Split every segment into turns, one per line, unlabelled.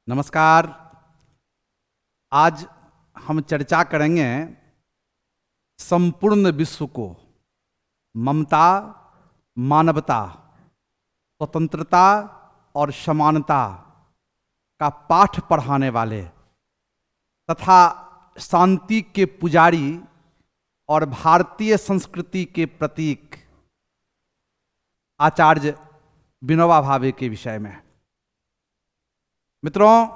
नमस्कार। आज हम चर्चा करेंगे संपूर्ण विश्व को ममता, मानवता, स्वतंत्रता और समानता का पाठ पढ़ाने वाले तथा शांति के पुजारी और भारतीय संस्कृति के प्रतीक आचार्य विनोबा भावे के विषय में। मित्रों,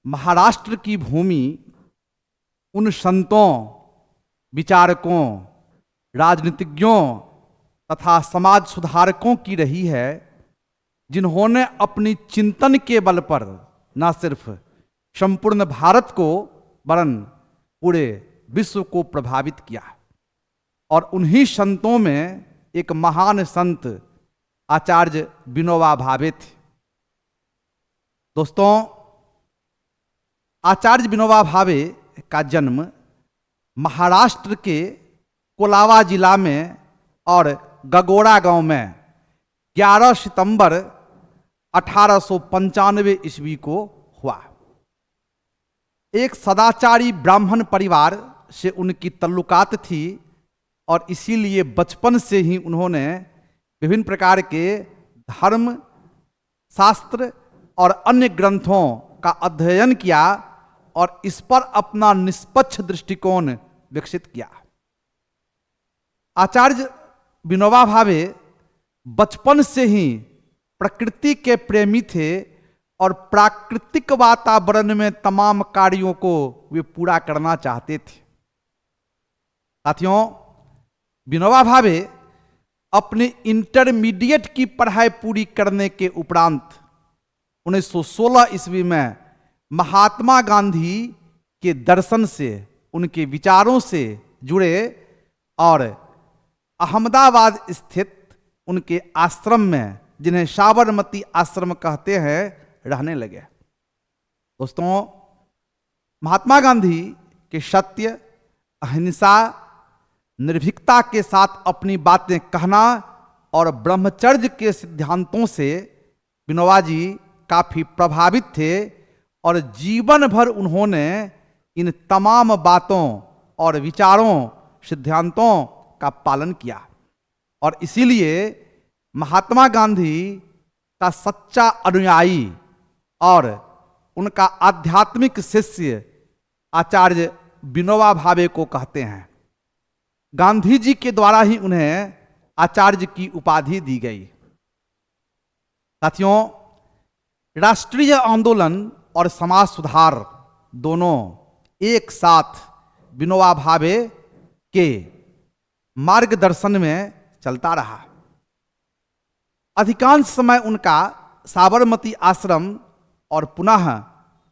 महाराष्ट्र की भूमि उन संतों, विचारकों, राजनीतिज्ञों तथा समाज सुधारकों की रही है जिन्होंने अपनी चिंतन के बल पर न सिर्फ संपूर्ण भारत को वरन पूरे विश्व को प्रभावित किया। और उन्हीं संतों में एक महान संत आचार्य विनोबा भावे थे। दोस्तों, आचार्य विनोबा भावे का जन्म महाराष्ट्र के कोलावा जिला में और गगोड़ा गांव में 11 सितंबर 1895 ईस्वी को हुआ। एक सदाचारी ब्राह्मण परिवार से उनकी तल्लुकात थी और इसीलिए बचपन से ही उन्होंने विभिन्न प्रकार के धर्म, शास्त्र और अन्य ग्रंथों का अध्ययन किया और इस पर अपना निष्पक्ष दृष्टिकोण विकसित किया। आचार्य विनोबा भावे बचपन से ही प्रकृति के प्रेमी थे और प्राकृतिक वातावरण में तमाम कार्यों को वे पूरा करना चाहते थे। साथियों, विनोबा भावे अपने इंटरमीडिएट की पढ़ाई पूरी करने के उपरांत 1916 ईस्वी में महात्मा गांधी के दर्शन से, उनके विचारों से जुड़े और अहमदाबाद स्थित उनके आश्रम में, जिन्हें साबरमती आश्रम कहते हैं, रहने लगे। दोस्तों, महात्मा गांधी के सत्य, अहिंसा, निर्भीकता के साथ अपनी बातें कहना और ब्रह्मचर्य के सिद्धांतों से विनोबा जी काफी प्रभावित थे और जीवन भर उन्होंने इन तमाम बातों और विचारों, सिद्धांतों का पालन किया। और इसीलिए महात्मा गांधी का सच्चा अनुयायी और उनका आध्यात्मिक शिष्य आचार्य विनोबा भावे को कहते हैं। गांधी जी के द्वारा ही उन्हें आचार्य की उपाधि दी गई। साथियों, राष्ट्रीय आंदोलन और समाज सुधार दोनों एक साथ विनोबा भावे के मार्गदर्शन में चलता रहा। अधिकांश समय उनका साबरमती आश्रम और पुनः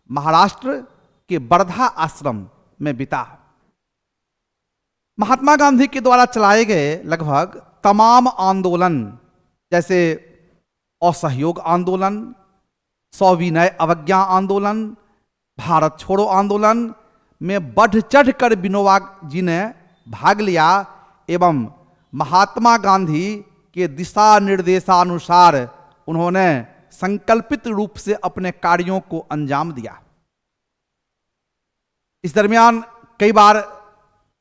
महाराष्ट्र के वर्धा आश्रम में बीता। महात्मा गांधी के द्वारा चलाए गए लगभग तमाम आंदोलन, जैसे असहयोग आंदोलन, सविनय अवज्ञा आंदोलन, भारत छोड़ो आंदोलन में बढ़ चढ़ कर विनोबा जी ने भाग लिया एवं महात्मा गांधी के दिशा निर्देशानुसार उन्होंने संकल्पित रूप से अपने कार्यों को अंजाम दिया। इस दरमियान कई बार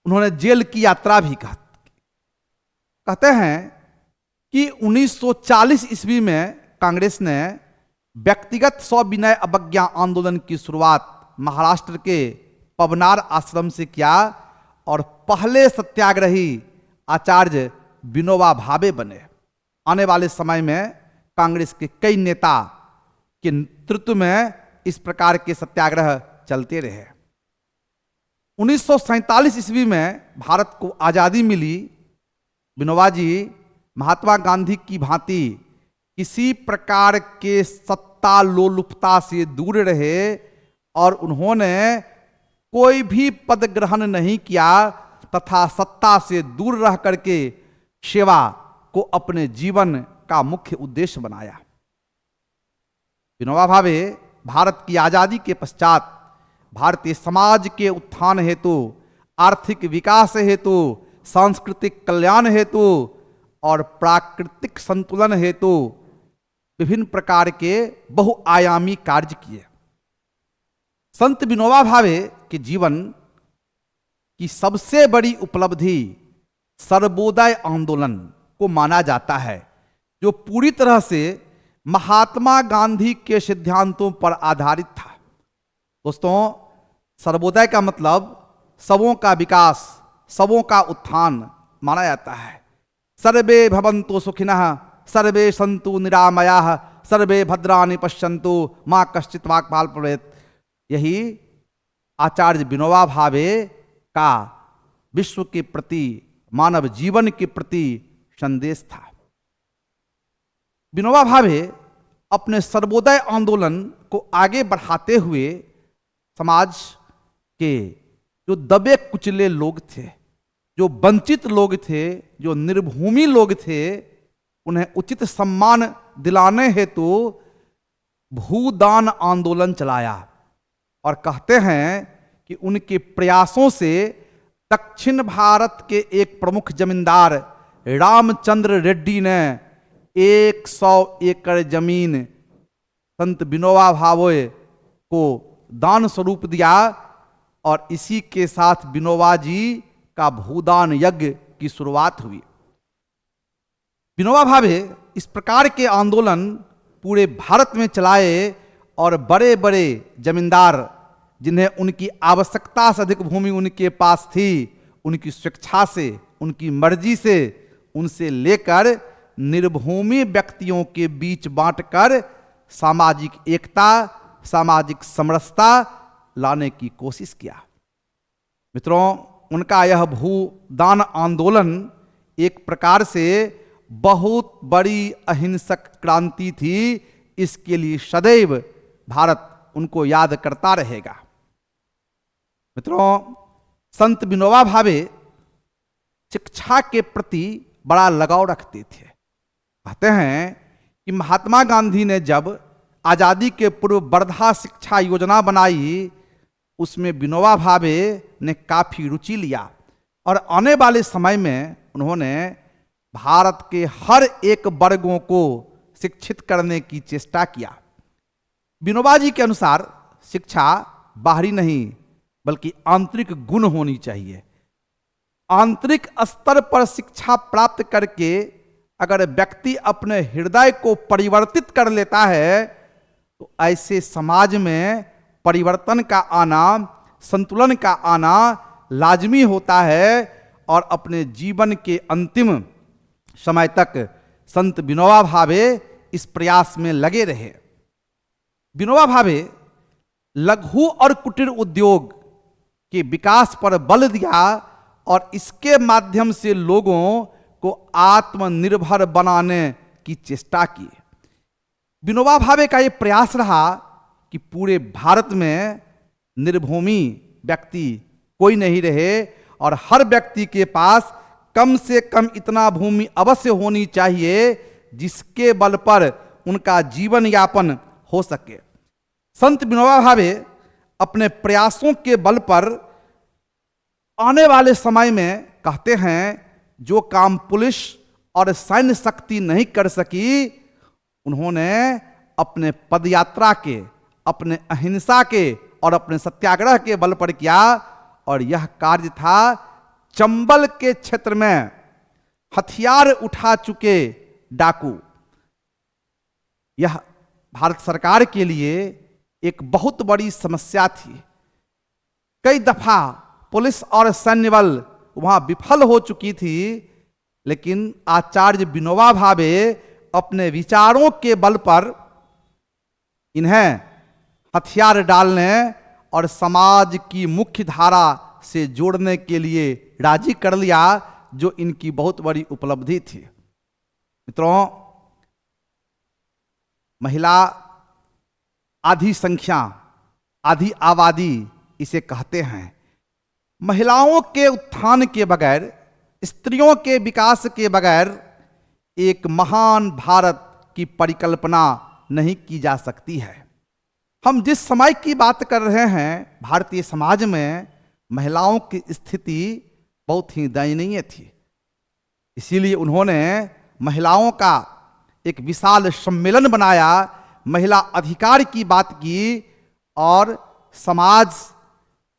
उन्होंने जेल की यात्रा भी कहते हैं कि 1940 ईस्वी में कांग्रेस ने व्यक्तिगत सविनय अवज्ञा आंदोलन की शुरुआत महाराष्ट्र के पवनार आश्रम से किया और पहले सत्याग्रही आचार्य विनोबा भावे बने। आने वाले समय में कांग्रेस के कई नेता के नेतृत्व में इस प्रकार के सत्याग्रह चलते रहे। 1947 ईस्वी में भारत को आज़ादी मिली। विनोबा जी महात्मा गांधी की भांति किसी प्रकार के सत्ता लोलुपता से दूर रहे और उन्होंने कोई भी पद ग्रहण नहीं किया तथा सत्ता से दूर रह करके सेवा को अपने जीवन का मुख्य उद्देश्य बनाया। विनोबा भावे भारत की आज़ादी के पश्चात भारतीय समाज के उत्थान हेतु, आर्थिक विकास हेतु, सांस्कृतिक कल्याण हेतु और प्राकृतिक संतुलन हेतु विभिन्न प्रकार के बहुआयामी कार्य किए। संत विनोबा भावे के जीवन की सबसे बड़ी उपलब्धि सर्वोदय आंदोलन को माना जाता है, जो पूरी तरह से महात्मा गांधी के सिद्धांतों पर आधारित था। दोस्तों, सर्वोदय का मतलब सबों का विकास, सबों का उत्थान माना जाता है। सर्वे भवन्तु सुखिनः, सर्वे सन्तु निरामयाः, सर्वे भद्राणि पश्यन्तु, माँ कश्चित् वाक्पाल प्रवेत्। यही आचार्य विनोबा भावे का विश्व के प्रति, मानव जीवन के प्रति संदेश था। विनोबा भावे अपने सर्वोदय आंदोलन को आगे बढ़ाते हुए समाज के जो दबे कुचले लोग थे, जो वंचित लोग थे, जो निर्भूमि लोग थे, उन्हें उचित सम्मान दिलाने हेतु भूदान आंदोलन चलाया। और कहते हैं कि उनके प्रयासों से दक्षिण भारत के एक प्रमुख जमींदार रामचंद्र रेड्डी ने 100 एकड़ जमीन संत विनोबा भावे को दान स्वरूप दिया, और इसी के साथ विनोबा जी का भूदान यज्ञ की शुरुआत हुई। विनोबा भावे इस प्रकार के आंदोलन पूरे भारत में चलाए, और बड़े बड़े जमींदार जिन्हें उनकी आवश्यकता से अधिक भूमि उनके पास थी, उनकी स्वेच्छा से, उनकी मर्जी से, उनसे लेकर निर्भूमि व्यक्तियों के बीच बांटकर सामाजिक एकता, सामाजिक समरसता लाने की कोशिश किया। मित्रों, उनका यह भूदान आंदोलन एक प्रकार से बहुत बड़ी अहिंसक क्रांति थी। इसके लिए सदैव भारत उनको याद करता रहेगा। मित्रों, संत विनोबा भावे शिक्षा के प्रति बड़ा लगाव रखते थे। कहते हैं कि महात्मा गांधी ने जब आज़ादी के पूर्व वर्धा शिक्षा योजना बनाई, उसमें विनोबा भावे ने काफ़ी रुचि लिया, और आने वाले समय में उन्होंने भारत के हर एक वर्गों को शिक्षित करने की चेष्टा किया। विनोबा जी के अनुसार शिक्षा बाहरी नहीं बल्कि आंतरिक गुण होनी चाहिए। आंतरिक स्तर पर शिक्षा प्राप्त करके अगर व्यक्ति अपने हृदय को परिवर्तित कर लेता है, तो ऐसे समाज में परिवर्तन का आना, संतुलन का आना लाजमी होता है। और अपने जीवन के अंतिम समय तक संत विनोबा भावे इस प्रयास में लगे रहे। विनोबा भावे लघु और कुटीर उद्योग के विकास पर बल दिया, और इसके माध्यम से लोगों को आत्मनिर्भर बनाने की चेष्टा की। विनोबा भावे का यह प्रयास रहा कि पूरे भारत में निर्भूमि व्यक्ति कोई नहीं रहे, और हर व्यक्ति के पास कम से कम इतना भूमि अवश्य होनी चाहिए जिसके बल पर उनका जीवन यापन हो सके। संत विनोबा भावे अपने प्रयासों के बल पर आने वाले समय में कहते हैं, जो काम पुलिस और सैन्य शक्ति नहीं कर सकी, उन्होंने अपने पदयात्रा के, अपने अहिंसा के और अपने सत्याग्रह के बल पर किया। और यह कार्य था चंबल के क्षेत्र में हथियार उठा चुके डाकू। यह भारत सरकार के लिए एक बहुत बड़ी समस्या थी। कई दफा पुलिस और सैन्य बल वहां विफल हो चुकी थी, लेकिन आचार्य विनोबा भावे अपने विचारों के बल पर इन्हें हथियार डालने और समाज की मुख्य धारा से जोड़ने के लिए राजी कर लिया, जो इनकी बहुत बड़ी उपलब्धि थी। मित्रों, महिला आधी संख्या, आधी आबादी इसे कहते हैं। महिलाओं के उत्थान के बगैर, स्त्रियों के विकास के बगैर एक महान भारत की परिकल्पना नहीं की जा सकती है। हम जिस समय की बात कर रहे हैं, भारतीय समाज में महिलाओं की स्थिति बहुत ही दयनीय थी। इसीलिए उन्होंने महिलाओं का एक विशाल सम्मेलन बनाया, महिला अधिकार की बात की, और समाज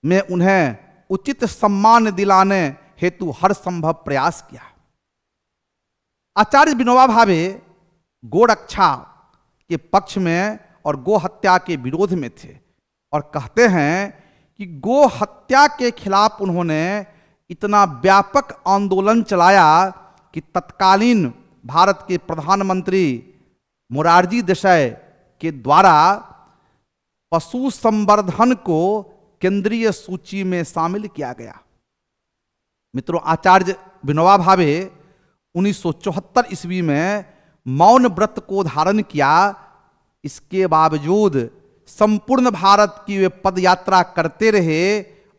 में उन्हें उचित सम्मान दिलाने हेतु हर संभव प्रयास किया। आचार्य विनोबा भावे गोरक्षा के पक्ष में और गो हत्या के विरोध में थे और कहते हैं कि गो हत्या के खिलाफ उन्होंने इतना व्यापक आंदोलन चलाया कि तत्कालीन भारत के प्रधानमंत्री मोरारजी देसाई के द्वारा पशु संवर्धन को केंद्रीय सूची में शामिल किया गया। मित्रों, आचार्य विनोबा भावे 1974 ईस्वी में मौन व्रत को धारण किया। इसके बावजूद संपूर्ण भारत की वे पदयात्रा करते रहे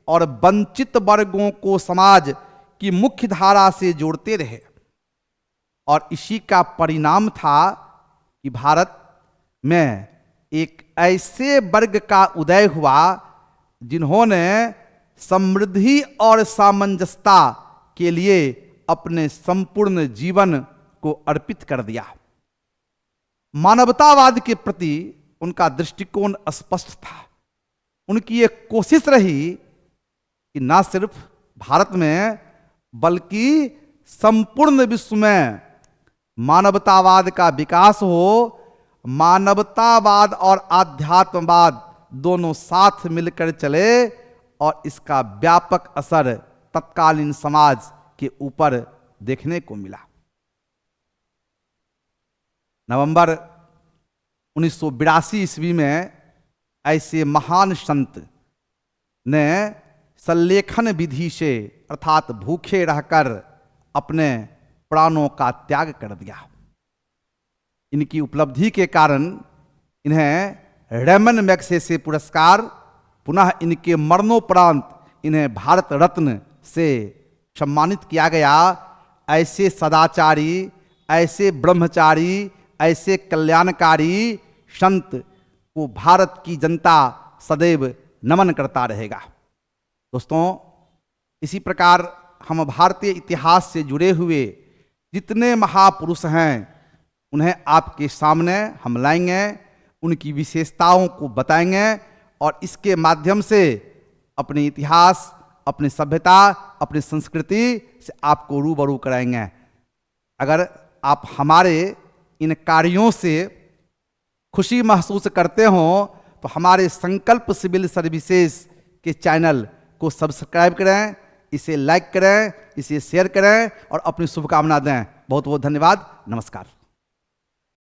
और वंचित वर्गों को समाज की मुख्य धारा से जोड़ते रहे। और इसी का परिणाम था कि भारत में एक ऐसे वर्ग का उदय हुआ जिन्होंने समृद्धि और सामंजस्यता के लिए अपने संपूर्ण जीवन को अर्पित कर दिया। मानवतावाद के प्रति उनका दृष्टिकोण स्पष्ट था। उनकी एक कोशिश रही कि न सिर्फ भारत में बल्कि संपूर्ण विश्व में मानवतावाद का विकास हो। मानवतावाद और आध्यात्मवाद दोनों साथ मिलकर चले और इसका व्यापक असर तत्कालीन समाज के ऊपर देखने को मिला। नवंबर 1982 ईस्वी में ऐसे महान संत ने संलेखन विधि से अर्थात भूखे रहकर अपने प्राणों का त्याग कर दिया। इनकी उपलब्धि के कारण इन्हें रेमन मैग्सेसे पुरस्कार, पुनः इनके मरणोपरांत इन्हें भारत रत्न से सम्मानित किया गया। ऐसे सदाचारी, ऐसे ब्रह्मचारी, ऐसे कल्याणकारी संत को भारत की जनता सदैव नमन करता रहेगा। दोस्तों, इसी प्रकार हम भारतीय इतिहास से जुड़े हुए जितने महापुरुष हैं उन्हें आपके सामने हम लाएंगे, उनकी विशेषताओं को बताएंगे और इसके माध्यम से अपने इतिहास, अपनी सभ्यता, अपनी संस्कृति से आपको रूबरू कराएंगे। अगर आप हमारे इन कार्यों से खुशी महसूस करते हो तो हमारे संकल्प सिविल सर्विसेज के चैनल को सब्सक्राइब करें, इसे लाइक करें, इसे शेयर करें और अपनी शुभकामना दें। बहुत बहुत धन्यवाद। नमस्कार।